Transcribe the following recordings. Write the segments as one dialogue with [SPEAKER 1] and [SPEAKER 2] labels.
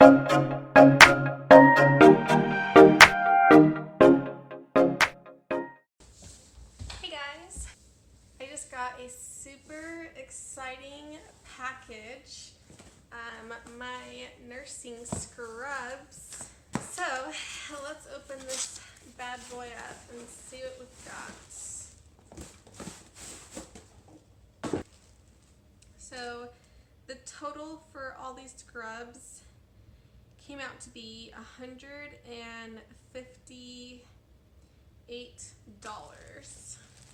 [SPEAKER 1] Hey guys, I just got a super exciting package. My nursing scrubs. So let's open this bad boy up and see what we've got. So the total for all these scrubs came out to be $158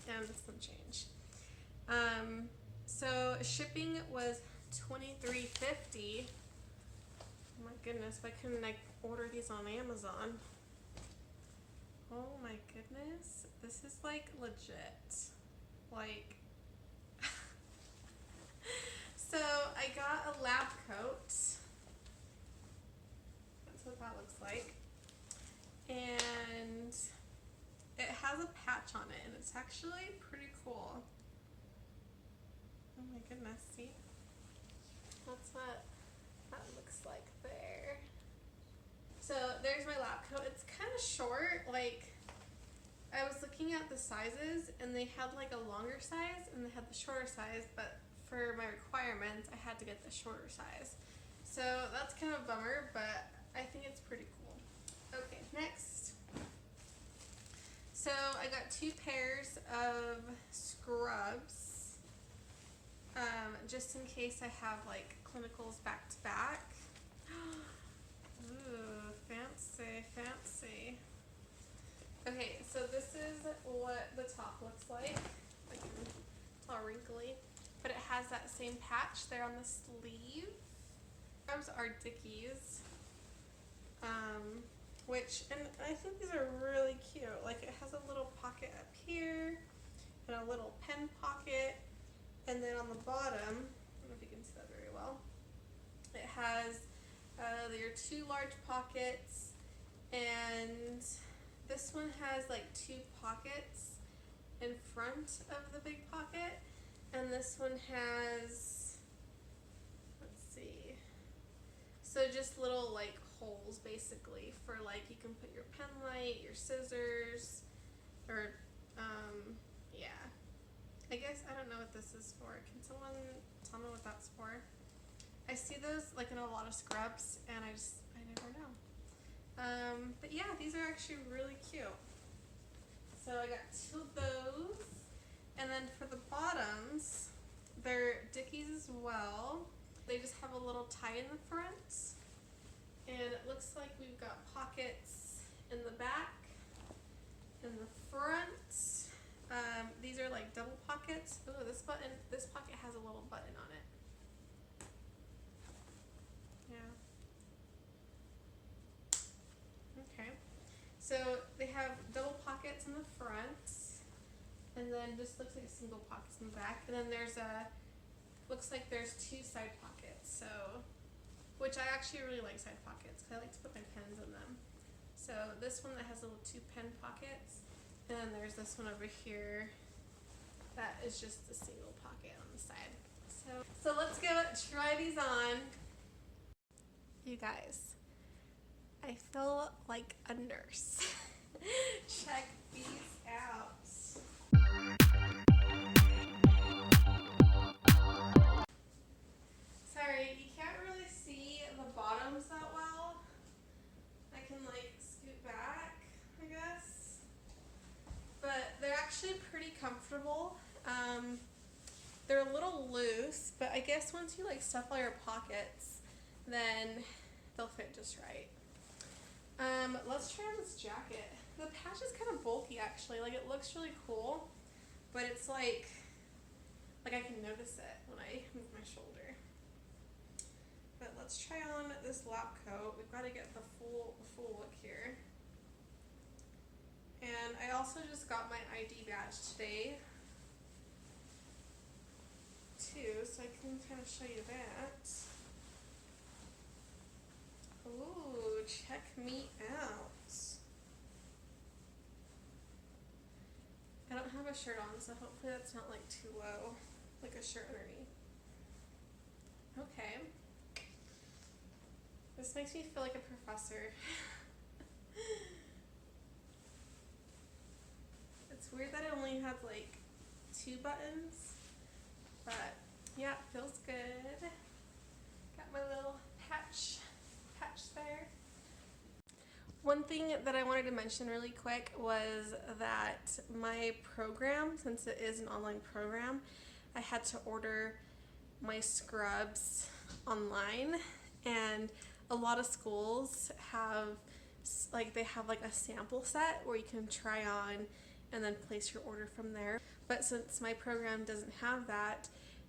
[SPEAKER 1] and some change. So shipping was $23.50. Oh my goodness, why couldn't I order these on Amazon? Oh my goodness, this is like legit. Like, so I got a lab coat. That's what that looks like. And it has a patch on it, and it's actually pretty cool. Oh my goodness, see? That's what that looks like there. So there's my lab coat. It's kind of short. Like, I was looking at the sizes, and they had like a longer size, and they had the shorter size, but for my requirements, I had to get the shorter size. So that's kind of a bummer, but I think it's pretty cool. Okay, next. So I got 2 pairs of scrubs, just in case I have like clinicals back to back. Ooh, fancy, fancy. Okay, so this is what the top looks like. It's all wrinkly, but it has that same patch there on the sleeve. Scrubs are Dickies. And I think these are really cute. Like, it has a little pocket up here and a little pen pocket, and then on the bottom, I don't know if you can see that very well, it has your 2 large pockets, and this one has like 2 pockets in front of the big pocket, and this one has, let's see, so just little like holes basically for like you can put your pen light, your scissors, or yeah. I guess I don't know what this is for. Can someone tell me what that's for? I see those like in a lot of scrubs, and I never know. But yeah, these are actually really cute. So I got 2 of those, and then for the bottoms, they're Dickies as well. They just have a little tie in the front. And it looks like we've got pockets in the back, in the front. These are like double pockets. Ooh, this pocket has a little button on it. Yeah. Okay. So they have double pockets in the front, and then just looks like single pockets in the back. And then looks like there's 2 side pockets. So, which I actually really like side pockets because I like to put my pens in them. So this one that has little 2 pen pockets, and then there's this one over here that is just a single pocket on the side. So let's go try these on. You guys, I feel like a nurse. Check these out. Sorry, you can't really see the bottoms that well. I can like scoot back, I guess. But they're actually pretty comfortable. They're a little loose, but I guess once you like stuff all your pockets, then they'll fit just right. Let's try on this jacket. The patch is kind of bulky actually. Like, it looks really cool, but it's like I can notice it when I move my shoulder. But let's try on this lab coat. We've got to get the full look here. And I also just got my ID badge today too, so I can kind of show you that. Ooh, check me out. I don't have a shirt on, so hopefully that's not like too low, like a shirt underneath. Okay. This makes me feel like a professor. It's weird that it only has like 2 buttons, but yeah, it feels good. Got my little patch there. One thing that I wanted to mention really quick was that my program, since it is an online program, I had to order my scrubs online, and a lot of schools have like a sample set where you can try on and then place your order from there. But since my program doesn't have that,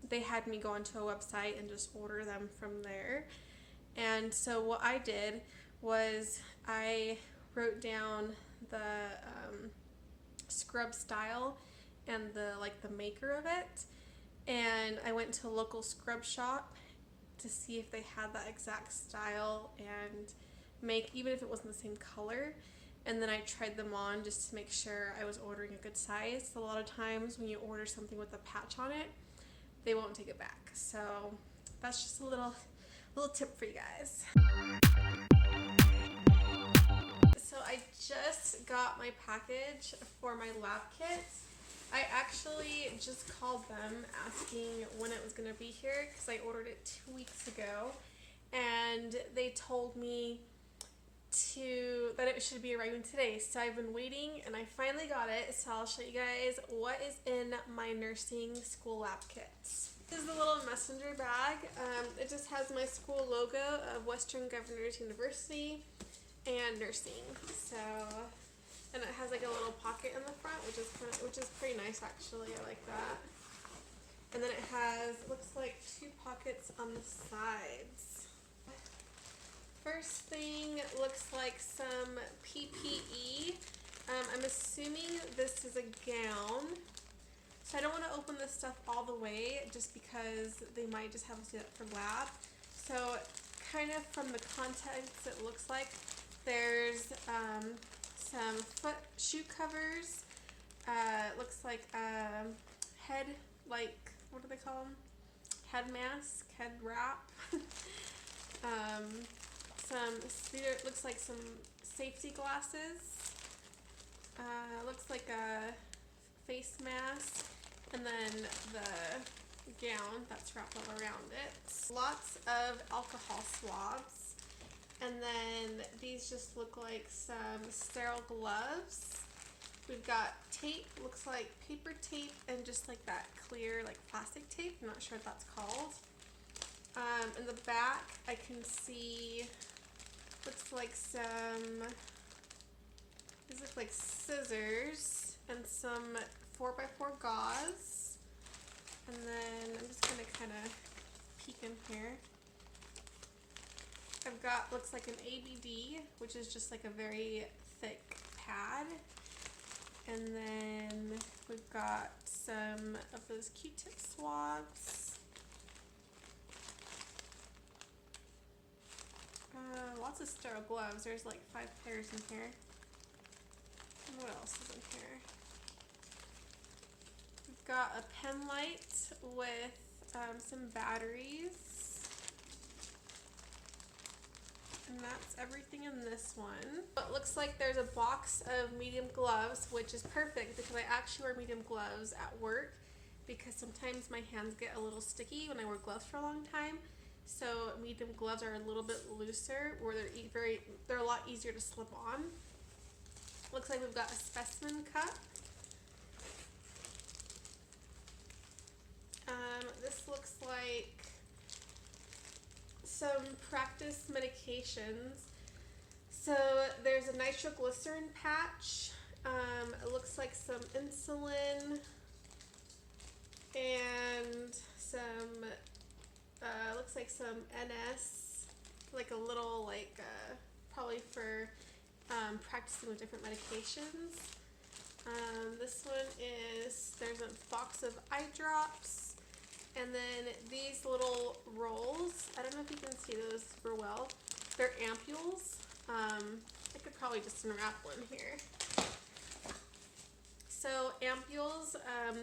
[SPEAKER 1] they had me go onto a website and just order them from there. And so what I did was I wrote down the scrub style and the maker of it, and I went to a local scrub shop to see if they had that exact style and make, even if it wasn't the same color. And then I tried them on just to make sure I was ordering a good size. A lot of times when you order something with a patch on it, they won't take it back. So that's just a little tip for you guys. So I just got my package for my lab kit. I actually just called them asking when it was going to be here because I ordered it 2 weeks ago, and they told me that it should be arriving today. So I've been waiting and I finally got it. So I'll show you guys what is in my nursing school lab kit. This is the little messenger bag. It just has my school logo of Western Governors University and nursing. So, and it has like a little pocket in the front, which is pretty nice actually. I like that. And then it has, looks like 2 pockets on the sides. First thing looks like some PPE. I'm assuming this is a gown. So I don't want to open this stuff all the way just because they might just have us do that for lab. So kind of from the context it looks like there's some shoe covers. It looks like head, what do they call them? Head mask, head wrap. Looks like some safety glasses. Looks like a face mask, and then the gown that's wrapped all around it. Lots of alcohol swabs, and then these just look like some sterile gloves. We've got tape, looks like paper tape, and just like that clear plastic tape. I'm not sure what that's called. In the back I can see, looks like these look like scissors and some 4x4 gauze. And then I'm just gonna kind of peek in here. I've got, looks like an ABD, which is just like a very thick pad. And then we've got some of those Q-tip swabs. Lots of sterile gloves. There's like 5 pairs in here. And what else is in here? We've got a pen light with some batteries. And that's everything in this one. It looks like there's a box of medium gloves, which is perfect because I actually wear medium gloves at work because sometimes my hands get a little sticky when I wear gloves for a long time. So medium gloves are a little bit looser, or they're a lot easier to slip on. Looks like we've got a specimen cup. This looks like some practice medications. So there's a nitroglycerin patch. It looks like some insulin and some looks like some NS, like a little probably for practicing with different medications. This one is, there's a box of eye drops, and then these little rolls, I don't know if you can see those super well, they're ampules. I could probably just unwrap one here. So ampules,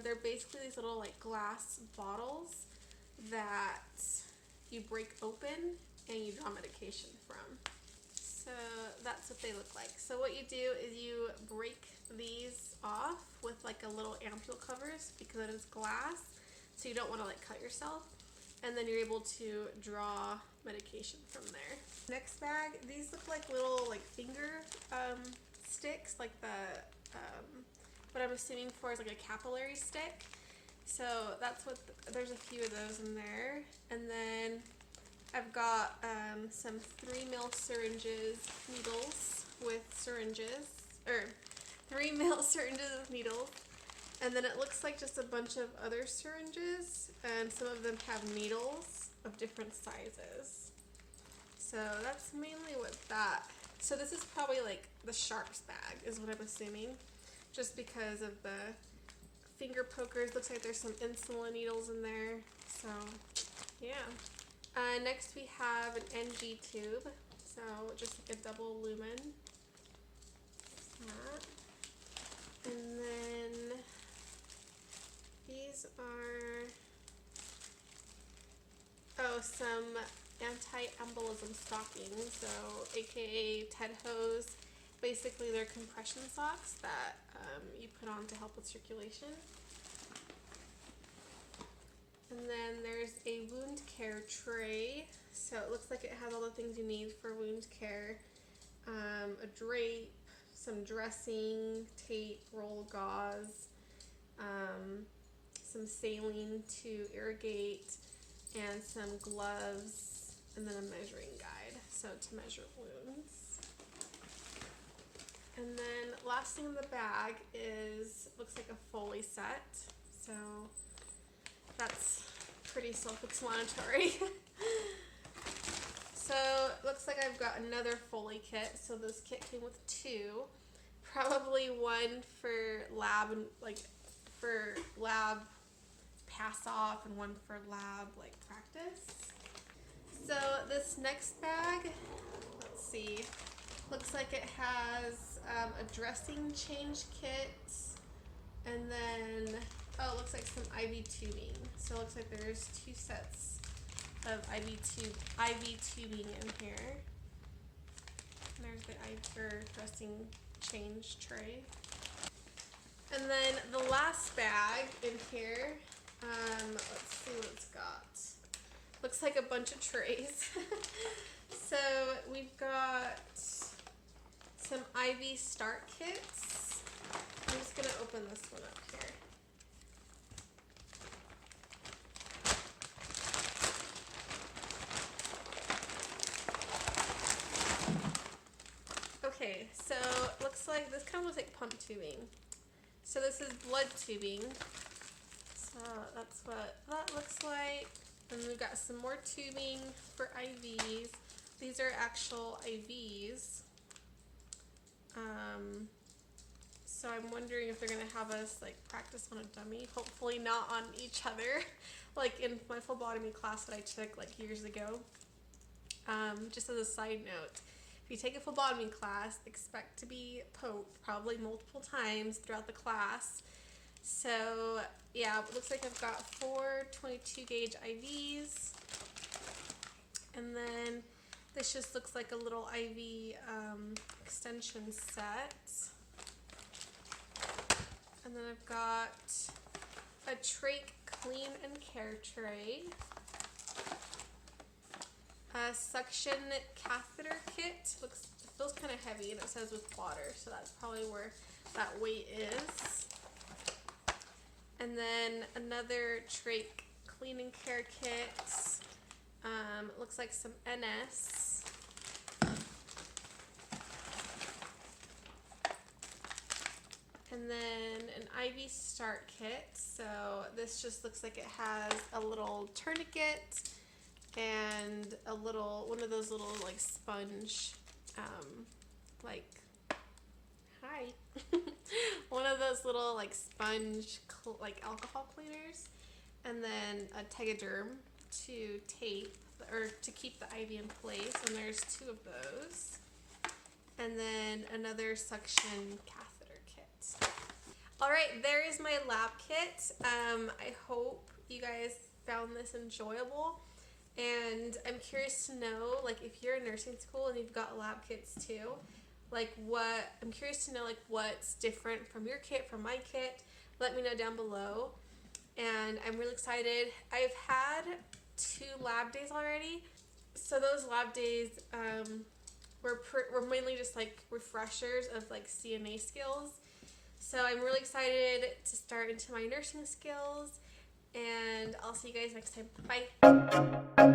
[SPEAKER 1] they're basically these little glass bottles that you break open and you draw medication from. So that's what they look like. So what you do is you break these off with like a little ampule covers because it is glass, so you don't want to like cut yourself. And then you're able to draw medication from there. Next bag, these look like little like finger sticks, like the what I'm assuming for is like a capillary stick. So that's what there's a few of those in there. And then I've got some 3 mil syringes, needles with syringes, or 3 mil syringes with needles. And then it looks like just a bunch of other syringes, and some of them have needles of different sizes. So that's mainly what that. So this is probably like the sharps bag is what I'm assuming, just because of the finger pokers. Looks like there's some insulin needles in there. So yeah. Next we have an NG tube. So just like a double lumen. That. And then these are, some anti-embolism stockings, so aka TED hose. Basically they're compression socks that you put on to help with circulation. And then there's a wound care tray, so it looks like it has all the things you need for wound care. A drape, some dressing, tape, roll gauze, some saline to irrigate, and some gloves, and then a measuring guide, so to measure wounds. And then last thing in the bag is, looks like a Foley set, so that's pretty self-explanatory. So it looks like I've got another Foley kit, so this kit came with 2, probably one for lab and like for lab pass off and one for lab like practice. So this next bag, let's see, looks like it has a dressing change kit, and then it looks like some IV tubing. So it looks like there's 2 sets of IV tubing in here. And there's the dressing change tray. And then the last bag in here, let's see what it's got. Looks like a bunch of trays. So we've got some IV start kits. I'm just gonna open this one up here. Okay, so it looks like this kind of looks like pump tubing. So this is blood tubing. So that's what that looks like. And we've got some more tubing for IVs. These are actual IVs. So I'm wondering if they're gonna have us like practice on a dummy. Hopefully not on each other, like in my phlebotomy class that I took like years ago. Just as a side note, if you take a phlebotomy class, expect to be poked probably multiple times throughout the class. So yeah, it looks like I've got 4 22 gauge IVs, and then this just looks like a little IV extension set. And then I've got a trach clean and care tray, a suction catheter kit. Feels kind of heavy, and it says with water, so that's probably where that weight is. And then another trach clean and care kit. It looks like some NS. And then an IV start kit. So this just looks like it has a little tourniquet and a little, one of those little like sponge, like, hi. One of those little like sponge, like alcohol cleaners. And then a Tegaderm to tape, or to keep the IV in place. And there's 2 of those. And then another suction catheter kit. Alright, there is my lab kit. I hope you guys found this enjoyable. And I'm curious to know, like, if you're in nursing school and you've got lab kits too, I'm curious to know, like, what's different from your kit, from my kit. Let me know down below. And I'm really excited. I've had 2 lab days already. So those lab days were mainly just, like, refreshers of, like, CNA skills. So I'm really excited to start into my nursing skills. And I'll see you guys next time. Bye.